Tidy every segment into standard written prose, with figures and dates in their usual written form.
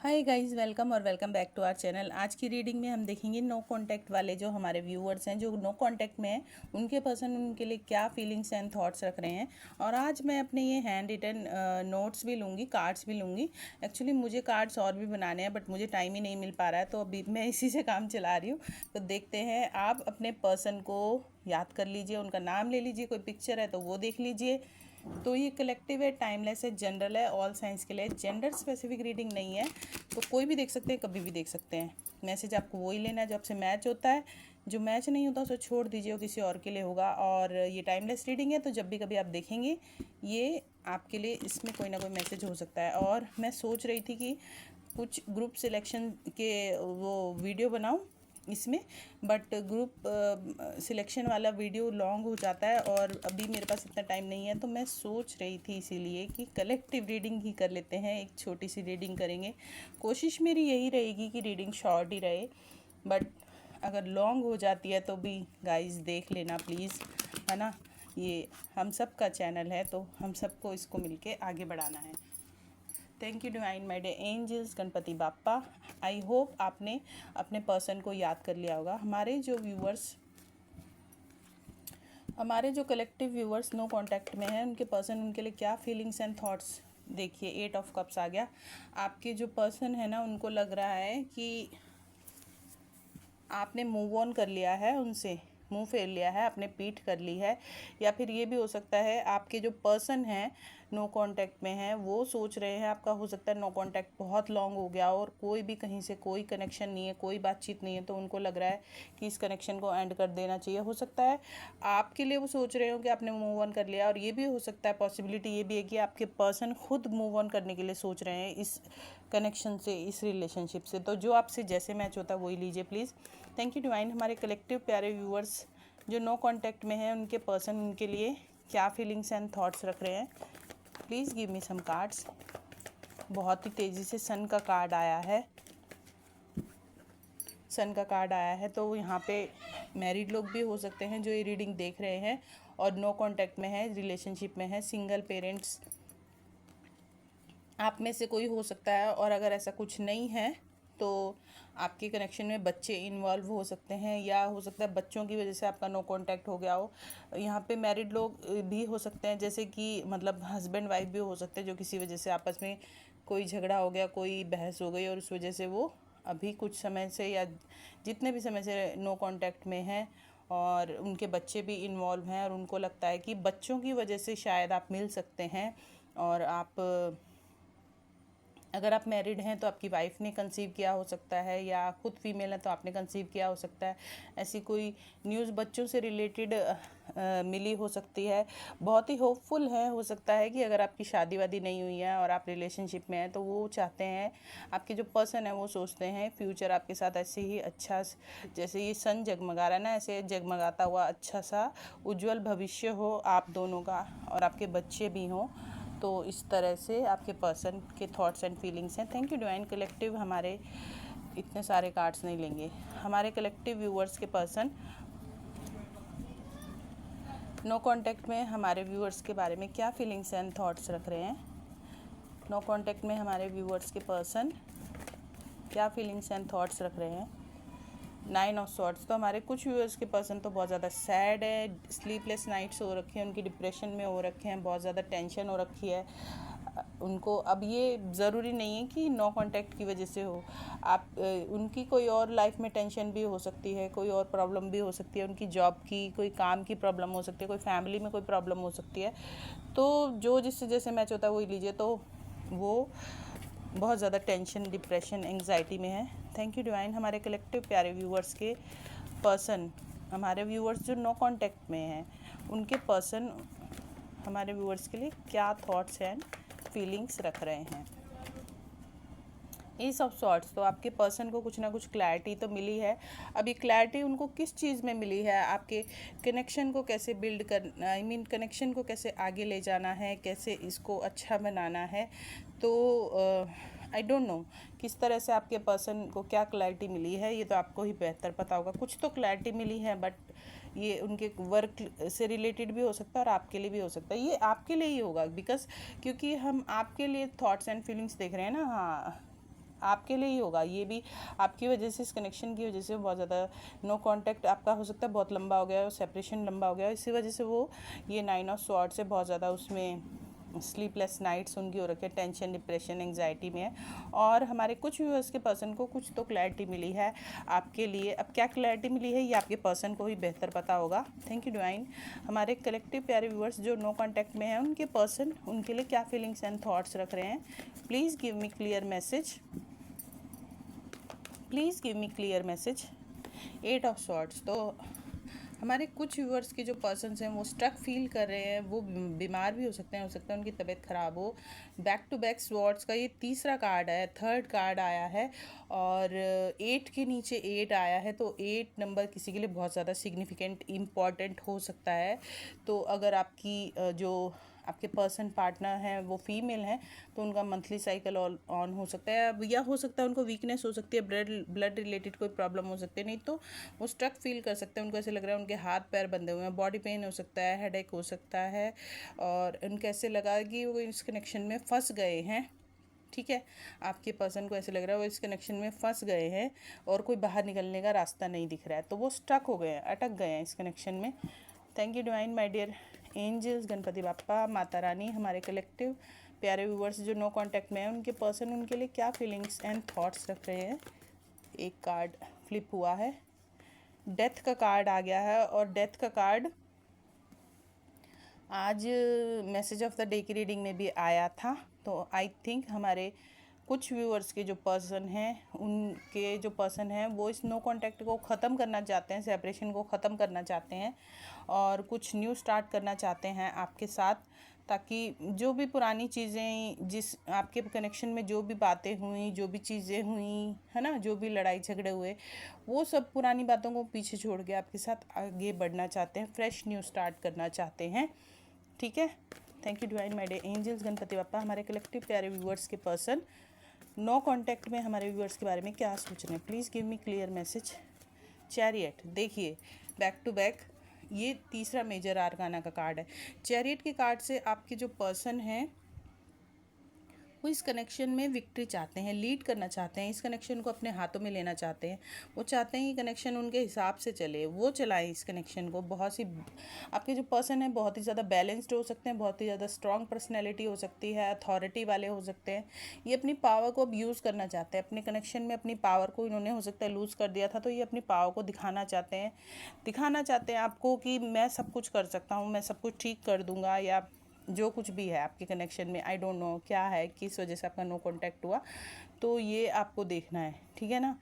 हाय guys, welcome और welcome back to our channel. आज की रीडिंग में हम देखेंगे नो कांटेक्ट वाले जो हमारे व्यूअर्स हैं, जो नो कांटेक्ट में हैं, उनके पर्सन उनके लिए क्या फीलिंग्स एंड थॉट्स रख रहे हैं। और आज मैं अपने ये हैंड रिटन नोट्स भी लूँगी, कार्ड्स भी लूँगी। एक्चुअली मुझे कार्ड्स और भी बनाने हैं, बट मुझे टाइम ही नहीं मिल पा रहा है, तो अभी मैं इसी से काम चला रही हूँ। तो देखते हैं, आप अपने पर्सन को याद कर लीजिए, उनका नाम ले लीजिए, कोई पिक्चर है तो वो देख लीजिए। तो ये कलेक्टिव है, टाइमलेस है, जनरल है, ऑल साइंस के लिए, जेंडर स्पेसिफिक रीडिंग नहीं है। तो कोई भी देख सकते हैं, कभी भी देख सकते हैं। मैसेज आपको वही लेना है जो आपसे मैच होता है। जो मैच नहीं होता उसे छोड़ दीजिए, वो किसी और के लिए होगा। और ये टाइमलेस रीडिंग है, तो जब भी कभी आप देखेंगे ये आपके लिए, इसमें कोई ना कोई मैसेज हो सकता है। और मैं सोच रही थी कि कुछ ग्रुप सिलेक्शन के वो वीडियो बनाऊं इसमें, बट ग्रुप सिलेक्शन वाला वीडियो लॉन्ग हो जाता है और अभी मेरे पास इतना टाइम नहीं है। तो मैं सोच रही थी इसीलिए कि कलेक्टिव रीडिंग ही कर लेते हैं, एक छोटी सी रीडिंग करेंगे। कोशिश मेरी यही रहेगी कि रीडिंग शॉर्ट ही रहे, बट अगर लॉन्ग हो जाती है तो भी गाइस देख लेना प्लीज़, है ना। ये हम सब का चैनल है, तो हम सबको इसको मिलके आगे बढ़ाना है। Thank you divine my day angels, Ganpati Bappa. I hope आपने अपने पर्सन को याद कर लिया होगा। हमारे जो कलेक्टिव व्यूअर्स नो कांटेक्ट में हैं, उनके पर्सन उनके लिए क्या फीलिंग्स एंड थॉट्स। देखिए, 8 ऑफ कप्स आ गया। आपके जो पर्सन है ना, उनको लग रहा है कि आपने मूव ऑन कर लिया है उनसे, मुंह फेर लिया है, आपने पीठ कर ली है। या फिर ये भी हो सकता है आपके जो पर्सन हैं नो कांटेक्ट में हैं, वो सोच रहे हैं, आपका हो सकता है नो कांटेक्ट बहुत लॉन्ग हो गया और कोई भी कहीं से कोई कनेक्शन नहीं है, कोई बातचीत नहीं है, तो उनको लग रहा है कि इस कनेक्शन को एंड कर देना चाहिए। हो सकता है आपके लिए वो सोच रहे हो कि आपने मूव ऑन कर लिया, और ये भी हो सकता है, पॉसिबिलिटी ये भी है कि आपके पर्सन खुद मूव ऑन करने के लिए सोच रहे हैं इस कनेक्शन से, इस रिलेशनशिप से। तो जो आपसे जैसे मैच होता है वही लीजिए प्लीज़। Thank you divine. हमारे कलेक्टिव प्यारे व्यूअर्स जो नो कांटेक्ट में हैं, उनके पर्सन उनके लिए क्या फीलिंग्स एंड थॉट्स रख रहे हैं। Please give me some cards. बहुत ही तेज़ी से सन का कार्ड आया है, सन का कार्ड आया है। तो यहाँ पे मैरिड लोग भी हो सकते हैं जो ये रीडिंग देख रहे हैं और नो कांटेक्ट में है, रिलेशनशिप में है, सिंगल पेरेंट्स आप में से कोई हो सकता है। और अगर ऐसा कुछ नहीं है तो आपके कनेक्शन में बच्चे इन्वॉल्व हो सकते हैं, या हो सकता है बच्चों की वजह से आपका नो कांटेक्ट हो गया हो। यहाँ पे मैरिड लोग भी हो सकते हैं, जैसे कि मतलब हस्बैंड वाइफ भी हो सकते हैं, जो किसी वजह से आपस में कोई झगड़ा हो गया, कोई बहस हो गई, और उस वजह से वो अभी कुछ समय से या जितने भी समय से नो कांटेक्ट में हैं। और उनके बच्चे भी इन्वॉल्व हैं और उनको लगता है कि बच्चों की वजह से शायद आप मिल सकते हैं। और आप अगर आप मैरिड हैं तो आपकी वाइफ ने कंसीव किया हो सकता है, या खुद फीमेल है तो आपने कंसीव किया हो सकता है। ऐसी कोई न्यूज़ बच्चों से रिलेटेड मिली हो सकती है। बहुत ही होपफुल है, हो सकता है कि अगर आपकी शादी वादी नहीं हुई है और आप रिलेशनशिप में हैं, तो वो चाहते हैं, आपके जो पर्सन है वो सोचते हैं फ्यूचर आपके साथ ऐसे ही अच्छा, जैसे ये सन जगमगा रहा है ना, ऐसे जगमगाता हुआ अच्छा सा उज्जवल भविष्य हो आप दोनों का, और आपके बच्चे भी हों। तो इस तरह से आपके पर्सन के थॉट्स एंड फीलिंग्स हैं। Thank you divine. कलेक्टिव हमारे इतने सारे कार्ड्स नहीं लेंगे। हमारे कलेक्टिव व्यूअर्स के पर्सन नो कांटेक्ट में हमारे व्यूअर्स के बारे में क्या फीलिंग्स एंड थॉट्स रख रहे हैं। नो कांटेक्ट में हमारे व्यूअर्स के पर्सन क्या फीलिंग्स एंड थॉट्स रख रहे हैं। 9 ऑफ सॉर्ड्स। तो हमारे कुछ व्यूअर्स के पर्सन तो बहुत ज़्यादा सैड है, स्लीपलेस नाइट्स हो रखे हैं, उनकी डिप्रेशन में हो रखे हैं, बहुत ज़्यादा टेंशन हो रखी है उनको। अब ये ज़रूरी नहीं है कि नो कांटेक्ट की वजह से हो, आप उनकी कोई और लाइफ में टेंशन भी हो सकती है, कोई और प्रॉब्लम भी हो सकती है, उनकी जॉब की, कोई काम की प्रॉब्लम हो सकती है, कोई फैमिली में कोई प्रॉब्लम हो सकती है। तो जो जिससे जैसे मैच होता है वही लीजिए। तो वो बहुत ज़्यादा टेंशन, डिप्रेशन, एंग्जाइटी में है। Thank you divine. हमारे कलेक्टिव प्यारे व्यूअर्स के पर्सन, हमारे व्यूअर्स जो नो कांटेक्ट में हैं, उनके पर्सन हमारे व्यूअर्स के लिए क्या थॉट्स एंड फीलिंग्स रख रहे हैं। Ace of swords. तो आपके पर्सन को कुछ ना कुछ क्लैरिटी तो मिली है। अब ये क्लैरिटी उनको किस चीज़ में मिली है, आपके कनेक्शन को कैसे बिल्ड कर, आई मीन कनेक्शन को कैसे आगे ले जाना है, कैसे इसको अच्छा बनाना है। तो आई डोंट नो किस तरह से आपके पर्सन को क्या क्लैरिटी मिली है, ये तो आपको ही बेहतर पता होगा। कुछ तो क्लैरिटी मिली है, बट ये उनके वर्क से रिलेटेड भी हो सकता है और आपके लिए भी हो सकता है। ये आपके लिए ही होगा, बिकॉज क्योंकि हम आपके लिए थॉट्स एंड फीलिंग्स देख रहे हैं ना। हाँ, आपके लिए ही होगा, ये भी आपकी वजह से, इस कनेक्शन की वजह से बहुत ज़्यादा नो कांटेक्ट आपका हो सकता है बहुत लंबा हो गया, सेपरेशन लंबा हो गया, इसी वजह से वो ये 9 ऑफ स्वॉर्ड्स से बहुत ज़्यादा उसमें स्लीपलेस नाइट्स उनकी हो रखी है, टेंशन, डिप्रेशन, एंग्जाइटी में है। और हमारे कुछ व्यूअर्स के पर्सन को कुछ तो क्लैरिटी मिली है आपके लिए। अब क्या क्लैरिटी मिली है ये आपके पर्सन को ही बेहतर पता होगा। Thank you divine. हमारे कलेक्टिव प्यारे व्यूअर्स जो नो कांटेक्ट में हैं, उनके पर्सन उनके लिए क्या फीलिंग्स एंड थॉट्स रख रहे हैं, please give me clear message, please give me clear message. 8 of swords. तो हमारे कुछ व्यूअर्स के जो पर्सन्स हैं वो स्ट्रक फील कर रहे हैं, वो बीमार भी हो सकते हैं, हो सकता है उनकी तबीयत ख़राब हो। बैक टू बैक स्वॉर्ड्स का ये तीसरा कार्ड है, थर्ड कार्ड आया है, और 8 के नीचे 8 आया है। तो 8 नंबर किसी के लिए बहुत ज़्यादा सिग्निफिकेंट इम्पॉर्टेंट हो सकता है। तो अगर आपकी जो आपके पर्सन पार्टनर हैं वो फीमेल हैं तो उनका मंथली साइकिल ऑन हो सकता है, अब या हो सकता है उनको वीकनेस हो सकती है, ब्लड रिलेटेड कोई प्रॉब्लम हो सकती है, नहीं तो वो स्ट्रक फील कर सकते हैं। उनको ऐसे लग रहा है उनके हाथ पैर बंधे हुए हैं, बॉडी पेन हो सकता है, हेडेक हो सकता है, और उनको ऐसे लगा कि वो इस कनेक्शन में फंस गए हैं। ठीक है, आपके पर्सन को ऐसे लग रहा है वो इस कनेक्शन में फंस गए हैं और कोई बाहर निकलने का रास्ता नहीं दिख रहा है, तो वो स्ट्रक हो गए हैं, अटक गए हैं इस कनेक्शन में। Thank you divine, my dear angels, Ganpati Bappa, Mata Rani. हमारे कलेक्टिव प्यारे व्यूवर्स जो नो कांटेक्ट में हैं, उनके पर्सन उनके लिए क्या फीलिंग्स एंड थॉट्स रख रहे हैं। एक कार्ड फ्लिप हुआ है, डेथ का कार्ड आ गया है, और डेथ का कार्ड आज मैसेज ऑफ द डे की रीडिंग में भी आया था। तो आई थिंक हमारे कुछ व्यूअर्स के जो पर्सन हैं, उनके जो पर्सन हैं वो इस नो कांटेक्ट को ख़त्म करना चाहते हैं, सेपरेशन को ख़त्म करना चाहते हैं, और कुछ न्यू स्टार्ट करना चाहते हैं आपके साथ, ताकि जो भी पुरानी चीज़ें, जिस आपके कनेक्शन में जो भी बातें हुई, जो भी चीज़ें हुई है ना, जो भी लड़ाई झगड़े हुए, वो सब पुरानी बातों को पीछे छोड़ के आपके साथ आगे बढ़ना चाहते हैं, फ्रेश न्यू स्टार्ट करना चाहते हैं। ठीक है, thank you divine, my day angels, Ganpati Bappa. हमारे कलेक्टिव प्यारे व्यूअर्स के पर्सन नो कांटेक्ट में हमारे व्यूअर्स के बारे में क्या सोच रहे हैं, please give me clear message. Chariot, देखिए बैक टू बैक ये तीसरा मेजर आर्काना का कार्ड है। चैरियट के कार्ड से आपके जो पर्सन हैं वो इस कनेक्शन में विक्ट्री चाहते हैं, लीड करना चाहते हैं, इस कनेक्शन को अपने हाथों में लेना चाहते हैं। वो चाहते हैं कि कनेक्शन उनके हिसाब से चले, वो चलाएं इस कनेक्शन को। बहुत सी आपके जो पर्सन है बहुत ही ज़्यादा बैलेंस्ड हो सकते हैं, बहुत ही ज़्यादा स्ट्रॉन्ग पर्सनैलिटी हो सकती है, अथॉरिटी वाले हो सकते हैं। ये अपनी पावर को अब यूज़ करना चाहते हैं अपने कनेक्शन में। अपनी पावर को इन्होंने हो सकता है लूज़ कर दिया था, तो ये अपनी पावर को दिखाना चाहते हैं आपको कि मैं सब कुछ कर सकता हूँ, मैं सब कुछ ठीक कर दूँगा, या जो कुछ भी है आपके कनेक्शन में, आई डोंट नो क्या है, किस वजह से आपका नो कांटेक्ट हुआ, तो ये आपको देखना है। ठीक है ना,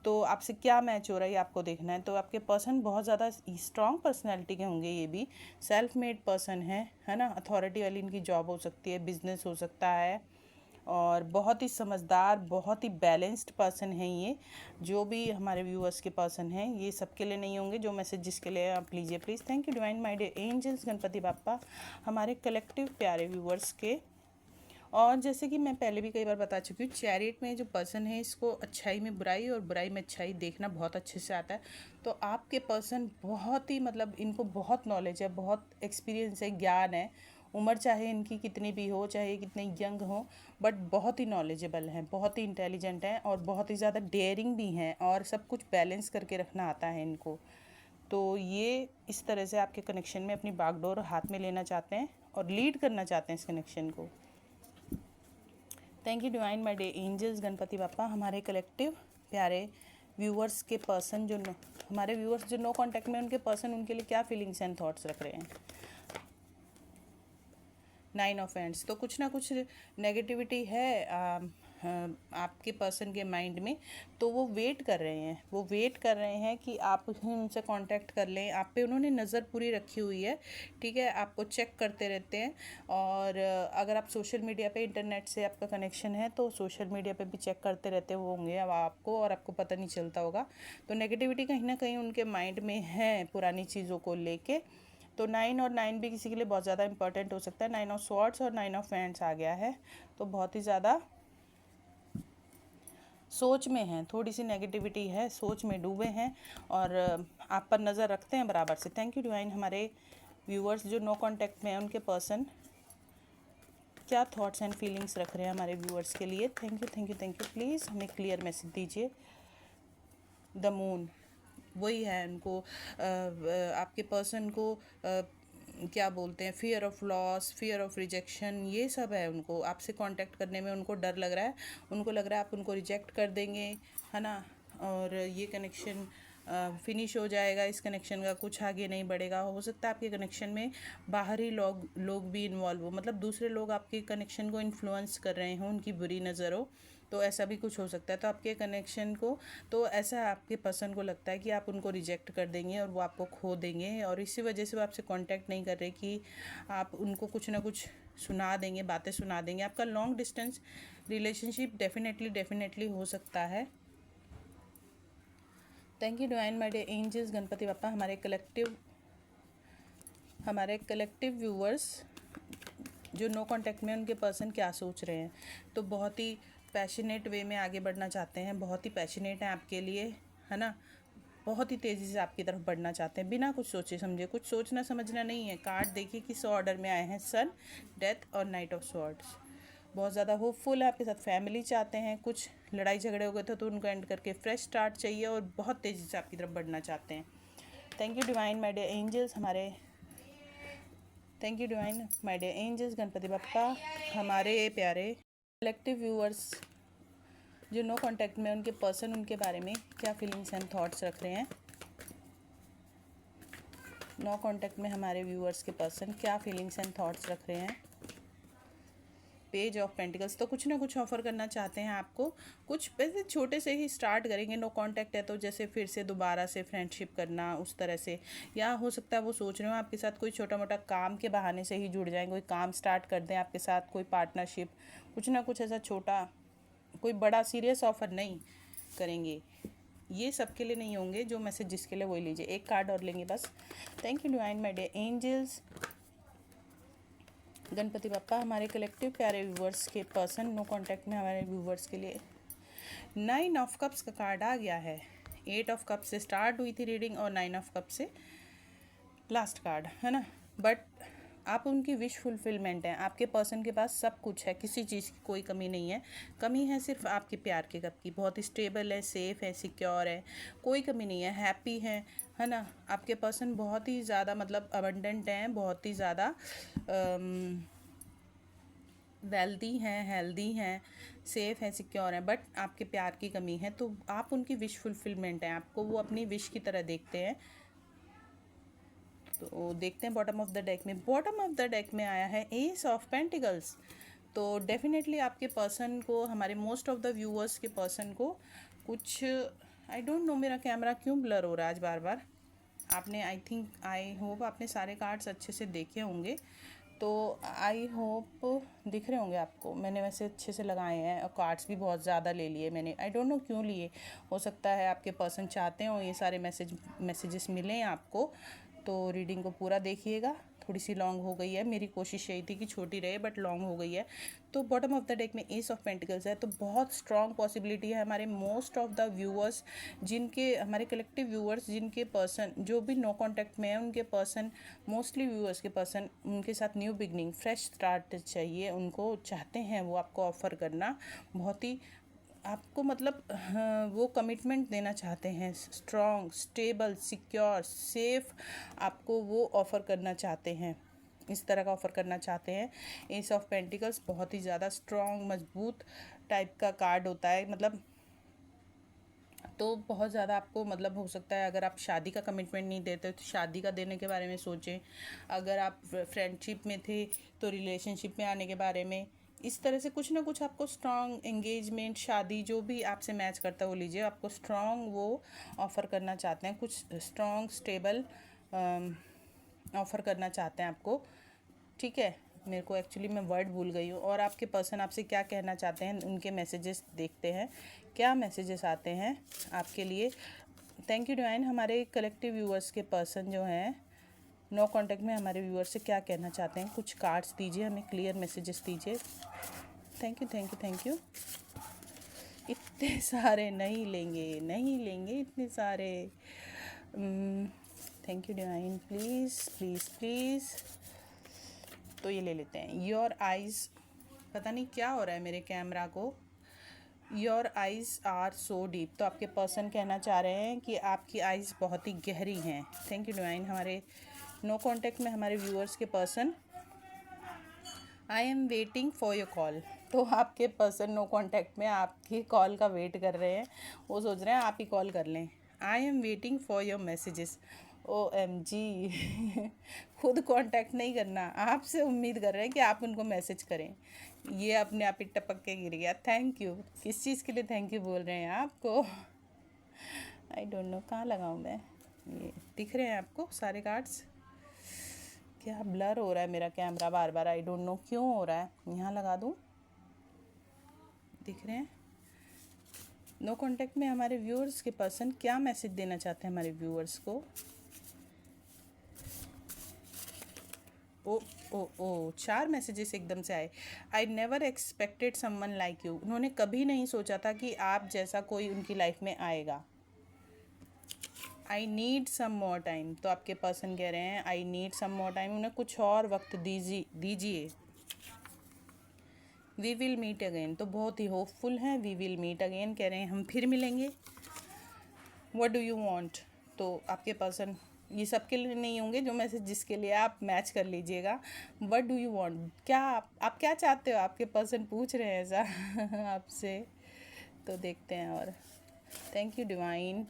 तो आपसे क्या मैच हो रहा है ये आपको देखना है। तो आपके पर्सन बहुत ज़्यादा स्ट्रॉन्ग पर्सनैलिटी के होंगे, ये भी सेल्फ मेड पर्सन है ना, अथॉरिटी वाली इनकी जॉब हो सकती है, बिजनेस हो सकता है, और बहुत ही समझदार, बहुत ही बैलेंस्ड पर्सन हैं ये। जो भी हमारे व्यूअर्स के पर्सन हैं, ये सबके लिए नहीं होंगे, जो मैसेज जिसके लिए आप लीजिए please. Thank you divine, my dear angels, Ganpati Bappa. हमारे कलेक्टिव प्यारे व्यूअर्स के, और जैसे कि मैं पहले भी कई बार बता चुकी हूँ, चैरियट में जो पर्सन है इसको अच्छाई में बुराई और बुराई में अच्छाई देखना बहुत अच्छे से आता है। तो आपके पर्सन बहुत ही, मतलब इनको बहुत नॉलेज है, बहुत एक्सपीरियंस है, ज्ञान है। उम्र चाहे इनकी कितनी भी हो, चाहे कितने यंग हो, बट बहुत ही नॉलेजेबल हैं, बहुत ही इंटेलिजेंट हैं, और बहुत ही ज़्यादा डेयरिंग भी हैं, और सब कुछ बैलेंस करके रखना आता है इनको। तो ये इस तरह से आपके कनेक्शन में अपनी बागडोर हाथ में लेना चाहते हैं और लीड करना चाहते हैं इस कनेक्शन को। Thank you divine, my day angels, Ganpati Bappa. हमारे कलेक्टिव प्यारे व्यूअर्स के पर्सन जो हमारे व्यूअर्स जो नो कांटेक्ट में, उनके पर्सन उनके लिए क्या फीलिंग्स एंड थॉट्स रख रहे हैं। 9 ऑफ हैंड्स। तो कुछ ना कुछ नेगेटिविटी है आपके पर्सन के माइंड में, तो वो वेट कर रहे हैं कि आप उनसे कांटेक्ट कर लें। आप पे उन्होंने नज़र पूरी रखी हुई है। ठीक है, आपको चेक करते रहते हैं, और अगर आप सोशल मीडिया पे, इंटरनेट से आपका कनेक्शन है, तो सोशल मीडिया पे भी चेक करते रहते होंगे अब आपको, और आपको पता नहीं चलता होगा। तो नेगेटिविटी कहीं ना कहीं उनके माइंड में है पुरानी चीज़ों को लेके। तो 9 और 9 भी किसी के लिए बहुत ज़्यादा इंपॉर्टेंट हो सकता है। 9 ऑफ स्वॉर्ड्स और 9 ऑफ हैंड्स आ गया है, तो बहुत ही ज़्यादा सोच में हैं, थोड़ी सी नेगेटिविटी है, सोच में डूबे हैं, और आप पर नज़र रखते हैं बराबर से। Thank you divine. हमारे व्यूअर्स जो नो कांटेक्ट में हैं, उनके पर्सन क्या थॉट्स एंड फीलिंग्स रख रहे हैं हमारे व्यूअर्स के लिए। Thank you thank you thank you. Please हमें क्लियर मैसेज दीजिए। द मून, वही है उनको, आपके पर्सन को क्या बोलते हैं, fear of loss, fear of rejection, ये सब है उनको। आपसे कांटेक्ट करने में उनको डर लग रहा है, उनको लग रहा है आप उनको रिजेक्ट कर देंगे, है ना, और ये कनेक्शन फिनिश हो जाएगा, इस कनेक्शन का कुछ आगे नहीं बढ़ेगा। हो सकता है आपके कनेक्शन में बाहरी लोग भी इन्वॉल्व हो, मतलब दूसरे लोग आपके कनेक्शन को इन्फ्लुएंस कर रहे हों, उनकी बुरी नज़र हो, तो ऐसा भी कुछ हो सकता है। तो आपके कनेक्शन को, तो ऐसा आपके पर्सन को लगता है कि आप उनको रिजेक्ट कर देंगे और वो आपको खो देंगे, और इसी वजह से वो आपसे कांटेक्ट नहीं कर रहे कि आप उनको कुछ ना कुछ सुना देंगे, बातें सुना देंगे। आपका लॉन्ग डिस्टेंस रिलेशनशिप डेफिनेटली हो सकता है। Thank you divine my dear angels, Ganpati Bappa. हमारे कलेक्टिव व्यूअर्स जो नो कांटेक्ट में, उनके पर्सन क्या सोच रहे हैं। तो बहुत ही पैशनेट वे में आगे बढ़ना चाहते हैं, बहुत ही पैशनेट हैं आपके लिए, है ना, बहुत ही तेज़ी से आपकी तरफ बढ़ना चाहते हैं बिना कुछ सोचे समझे। कुछ सोचना समझना नहीं है। कार्ड देखिए किस ऑर्डर में आए हैं, सन, डेथ और नाइट ऑफ स्वॉर्ड्स। बहुत ज़्यादा होपफुल है, आपके साथ फैमिली चाहते हैं। कुछ लड़ाई झगड़े हो गए थे तो उनको एंड करके फ्रेश स्टार्ट चाहिए, और बहुत तेज़ी से आपकी तरफ बढ़ना चाहते हैं। Thank you divine my dear angels, thank you divine my dear angels, Ganpati Bappa. हमारे प्यारे कलेक्टिव व्यूअर्स जो नो कांटेक्ट में, उनके पर्सन उनके बारे में क्या फीलिंग्स एंड थॉट्स रख रहे हैं। नो कांटेक्ट में हमारे व्यूअर्स के पर्सन क्या फीलिंग्स एंड थॉट्स रख रहे हैं। पेज ऑफ पेंटिकल्स, तो कुछ ना कुछ ऑफर करना चाहते हैं आपको। कुछ वैसे छोटे से ही स्टार्ट करेंगे, नो कांटेक्ट है तो जैसे फिर से दोबारा से फ्रेंडशिप करना उस तरह से, या हो सकता है वो सोच रहे हो आपके साथ कोई छोटा मोटा काम के बहाने से ही जुड़ जाएंगे, कोई काम स्टार्ट कर दें आपके साथ, कोई पार्टनरशिप, कुछ ना कुछ ऐसा छोटा, कोई बड़ा सीरियस ऑफर नहीं करेंगे। ये सबके लिए नहीं होंगे, जो मैसेज जिसके लिए वही लीजिए। एक कार्ड और लेंगे बस। Thank you divine my dear angels, Ganpati Bappa. हमारे कलेक्टिव प्यारे व्यूवर्स के पर्सन नो कांटेक्ट में हमारे व्यूवर्स के लिए 9 ऑफ कप्स का कार्ड आ गया है। 8 ऑफ कप्स से स्टार्ट हुई थी रीडिंग और 9 ऑफ कप से लास्ट कार्ड, है ना। बट आप उनकी विश फुलफिलमेंट हैं। आपके पर्सन के पास सब कुछ है, किसी चीज़ की कोई कमी नहीं है। कमी है सिर्फ आपके प्यार के कप की। बहुत स्टेबल है, सेफ है, सिक्योर है, कोई कमी नहीं है, हैप्पी है ना। आपके पर्सन बहुत ही ज़्यादा मतलब अबंडेंट हैं, बहुत ही ज़्यादा वेल्दी हैं, हेल्दी हैं, सेफ हैं, सिक्योर हैं। बट आपके प्यार की कमी है, तो आप उनकी विश फुलफिलमेंट हैं। आपको वो अपनी विश की तरह देखते हैं। तो देखते हैं बॉटम ऑफ द डेक में। बॉटम ऑफ द डेक में आया है एस ऑफ पेंटिकल्स। तो डेफिनेटली आपके पर्सन को, हमारे मोस्ट ऑफ द व्यूअर्स के पर्सन को कुछ, आई डोंट नो मेरा कैमरा क्यों ब्लर हो रहा है आज बार बार। आपने आई होप आपने सारे कार्ड्स अच्छे से देखे होंगे, तो आई होप दिख रहे होंगे आपको। मैंने वैसे अच्छे से लगाए हैं और कार्ड्स भी बहुत ज़्यादा ले लिए मैंने, आई डोंट नो क्यों लिए। हो सकता है आपके पर्सन चाहते हो ये सारे मैसेजेस मिलें आपको, तो रीडिंग को पूरा देखिएगा। थोड़ी सी लॉन्ग हो गई है, मेरी कोशिश यही थी कि छोटी रहे, बट लॉन्ग हो गई है। तो बॉटम ऑफ द डेक में एस ऑफ पेंटिकल्स है, तो बहुत स्ट्रॉन्ग पॉसिबिलिटी है हमारे मोस्ट ऑफ द व्यूअर्स, जिनके, हमारे कलेक्टिव व्यूअर्स जिनके पर्सन जो भी नो कांटेक्ट में है, उनके पर्सन, मोस्टली व्यूअर्स के पर्सन, उनके साथ न्यू बिगनिंग, फ्रेश स्टार्ट चाहिए, उनको चाहते हैं वो आपको ऑफ़र करना। बहुत ही आपको मतलब वो कमिटमेंट देना चाहते हैं, स्ट्रॉन्ग, स्टेबल, सिक्योर, सेफ, आपको वो ऑफ़र करना चाहते हैं, इस तरह का ऑफ़र करना चाहते हैं। एस ऑफ पेंटिकल्स बहुत ही ज़्यादा स्ट्रॉन्ग, मजबूत टाइप का कार्ड होता है, मतलब तो बहुत ज़्यादा आपको मतलब हो सकता है, अगर आप शादी का कमिटमेंट नहीं देते तो शादी का देने के बारे में सोचें। अगर आप फ्रेंडशिप में थे तो रिलेशनशिप में आने के बारे में, इस तरह से कुछ ना कुछ आपको स्ट्रॉन्ग एंगेजमेंट, शादी, जो भी आपसे मैच करता है वो लीजिए। आपको स्ट्रॉन्ग वो ऑफ़र करना चाहते हैं, कुछ स्ट्रॉन्ग स्टेबल ऑफ़र करना चाहते हैं आपको, ठीक है। मेरे को एक्चुअली मैं वर्ड भूल गई हूँ। और आपके पर्सन आपसे क्या कहना चाहते हैं, उनके मैसेजेस देखते हैं, क्या मैसेजेस आते हैं आपके लिए। Thank you divine. हमारे कलेक्टिव व्यूअर्स के पर्सन जो हैं नो कांटेक्ट में, हमारे व्यूअर्स से क्या कहना चाहते हैं, कुछ कार्ड्स दीजिए, हमें क्लियर मैसेजेस दीजिए। Thank you thank you thank you. इतने सारे नहीं लेंगे इतने सारे। Thank you divine, please please please. तो ये ले लेते हैं। योर आइज़ पता नहीं क्या हो रहा है मेरे कैमरा को। Your eyes are so deep, तो आपके पर्सन कहना चाह रहे हैं कि आपकी आइज़ बहुत ही गहरी हैं। Thank you divine. हमारे नो कांटेक्ट में हमारे व्यूअर्स के person, I am waiting for your call, तो आपके पर्सन नो कांटेक्ट में आपकी कॉल का वेट कर रहे हैं। वो सोच रहे हैं आप ही कॉल कर लें। I am waiting for your messages. OMG खुद कांटेक्ट नहीं करना, आपसे उम्मीद कर रहे हैं कि आप उनको मैसेज करें। ये अपने आप ही टपक के गिर गया। थैंक यू, किस चीज़ के लिए थैंक यू बोल रहे हैं आपको? आई डोंट नो कहाँ लगाऊँ मैं। ये दिख रहे हैं आपको सारे कार्ड्स? क्या ब्लर हो रहा है मेरा camera bar bar, I don't know क्यों हो रहा है। यहाँ लगा दूँ, दिख रहे हैं। नो कांटेक्ट में हमारे व्यूअर्स के पर्सन क्या मैसेज देना चाहते हैं हमारे व्यूअर्स को? ओ 4 मैसेजेस एकदम से आए। I never expected someone like you, उन्होंने कभी नहीं सोचा था कि आप जैसा कोई उनकी लाइफ में आएगा। I need some more time, तो आपके पर्सन कह रहे हैं I need some more time, उन्हें कुछ और वक्त दीजिए। वी विल मीट अगेन, तो बहुत ही होपफुल हैं। वी विल मीट अगेन कह रहे हैं हम फिर मिलेंगे। व्हाट डू यू वांट, तो आपके पर्सन, ये सबके लिए नहीं होंगे जो मैसेज जिसके लिए आप मैच कर लीजिएगा। व्हाट डू यू वांट, क्या आप क्या चाहते हो, आपके पर्सन पूछ रहे हैं ऐसा आपसे। तो देखते हैं। और thank you divine,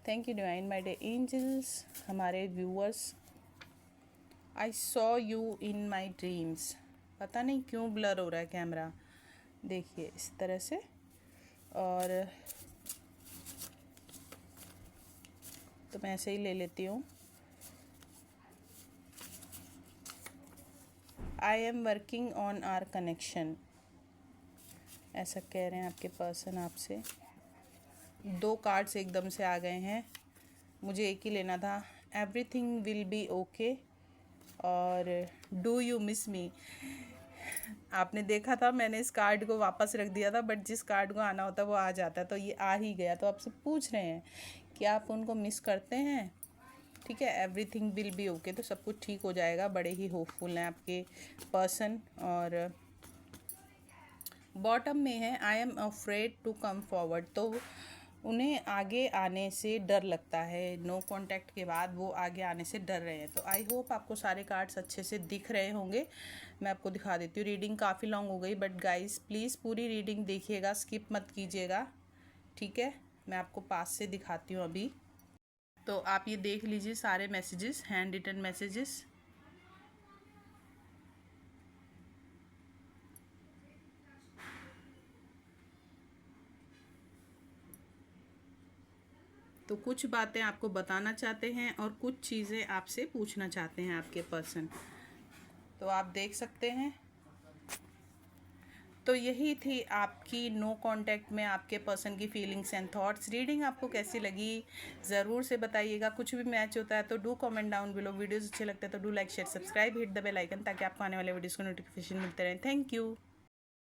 thank you divine. My day angels, हमारे viewers, I saw you in my dreams. पता नहीं क्यों ब्लर हो रहा है कैमरा, देखिए इस तरह से। और तो मैं ऐसे ही ले लेती हूँ। I am working on our connection, ऐसा कह रहे हैं आपके पर्सन आपसे। 2 कार्ड्स एकदम से आ गए हैं, मुझे एक ही लेना था। एवरीथिंग विल बी ओके और डू यू मिस मी। आपने देखा था मैंने इस कार्ड को वापस रख दिया था, बट जिस कार्ड को आना होता है वो आ जाता है, तो ये आ ही गया। तो आपसे पूछ रहे हैं कि आप उनको मिस करते हैं। ठीक है, एवरीथिंग विल बी ओके, तो सब कुछ ठीक हो जाएगा। बड़े ही होपफुल हैं आपके पर्सन। और बॉटम में है I am afraid to come forward, तो उन्हें आगे आने से डर लगता है। नो कांटेक्ट के बाद वो आगे आने से डर रहे हैं। तो आई होप आपको सारे कार्ड्स अच्छे से दिख रहे होंगे। मैं आपको दिखा देती हूँ। रीडिंग काफ़ी लॉन्ग हो गई, बट गाइस प्लीज़ पूरी रीडिंग देखिएगा, स्किप मत कीजिएगा। ठीक है, मैं आपको पास से दिखाती हूँ अभी। तो आप ये देख लीजिए सारे मैसेजेस, हैंड रिटन मैसेजेस। तो कुछ बातें आपको बताना चाहते हैं और कुछ चीज़ें आपसे पूछना चाहते हैं आपके पर्सन, तो आप देख सकते हैं। तो यही थी आपकी नो कांटेक्ट में आपके पर्सन की फीलिंग्स एंड थॉट्स। रीडिंग आपको कैसी लगी ज़रूर से बताइएगा। कुछ भी मैच होता है तो do comment down below. Videos अच्छे लगते हैं तो do like share subscribe, hit the bell icon, ताकि आपको आने वाले वीडियोस को नोटिफिकेशन मिलते रहे। Thank you.